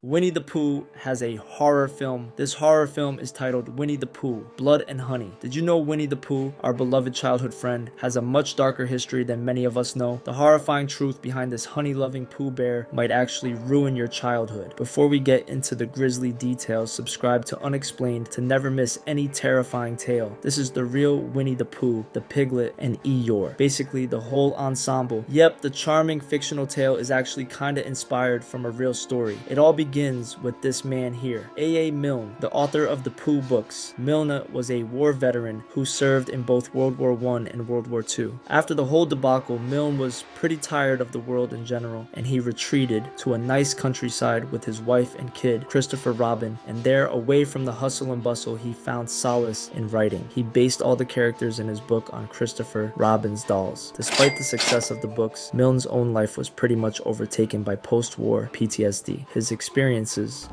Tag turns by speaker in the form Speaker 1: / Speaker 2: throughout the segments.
Speaker 1: Winnie the Pooh has a horror film. This horror film is titled Winnie the Pooh, Blood and Honey. Did you know Winnie the Pooh, our beloved childhood friend, has a much darker history than many of us know? The horrifying truth behind this honey-loving Pooh Bear might actually ruin your childhood. Before we get into the grisly details, subscribe to Unexplained to never miss any terrifying tale. This is the real Winnie the Pooh, the Piglet, and Eeyore. Basically, the whole ensemble. Yep, the charming fictional tale is actually kinda inspired from a real story. It all begins with this man here, A.A. Milne, the author of the Pooh books. Milne was a war veteran who served in both World War I and World War II. After the whole debacle, Milne was pretty tired of the world in general, and he retreated to a nice countryside with his wife and kid, Christopher Robin, and there, away from the hustle and bustle, he found solace in writing. He based all the characters in his book on Christopher Robin's dolls. Despite the success of the books, Milne's own life was pretty much overtaken by post-war PTSD. His experiences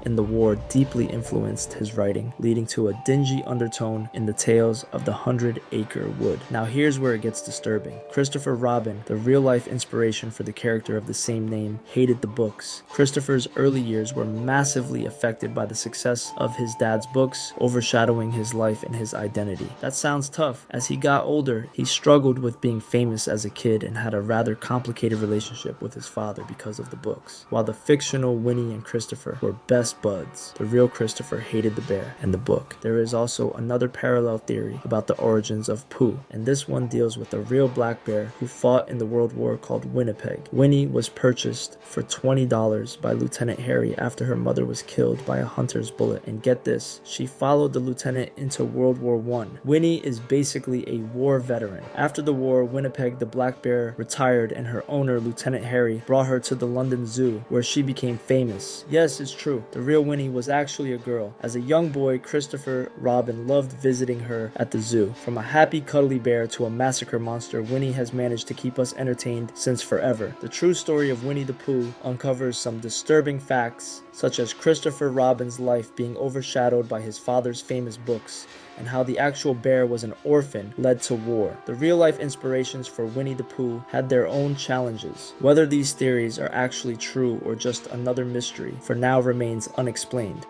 Speaker 1: in the war deeply influenced his writing, leading to a dingy undertone in the tales of the 100 Acre Wood. Now here's where it gets disturbing. Christopher Robin, the real-life inspiration for the character of the same name, hated the books. Christopher's early years were massively affected by the success of his dad's books, overshadowing his life and his identity. That sounds tough. As he got older, he struggled with being famous as a kid and had a rather complicated relationship with his father because of the books. While the fictional Winnie and Christopher were best buds, the real Christopher hated the bear and the book. There is also another parallel theory about the origins of Pooh, and this one deals with a real black bear who fought in the World War called Winnipeg. Winnie was purchased for $20 by Lieutenant Harry after her mother was killed by a hunter's bullet, and get this, she followed the lieutenant into World War I. Winnie is basically a war veteran. After the war, Winnipeg the black bear retired, and her owner, Lieutenant Harry, brought her to the London Zoo, where she became famous. Yes, it's true. The real Winnie was actually a girl. As a young boy, Christopher Robin loved visiting her at the zoo. From a happy, cuddly bear to a massacre monster, Winnie has managed to keep us entertained since forever. The true story of Winnie the Pooh uncovers some disturbing facts, such as Christopher Robin's life being overshadowed by his father's famous books, and how the actual bear was an orphan led to war. The real-life inspirations for Winnie the Pooh had their own challenges. Whether these theories are actually true or just another mystery for now remains unexplained.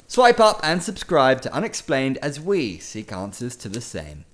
Speaker 2: Swipe up and subscribe to Unexplained as we seek answers to the same.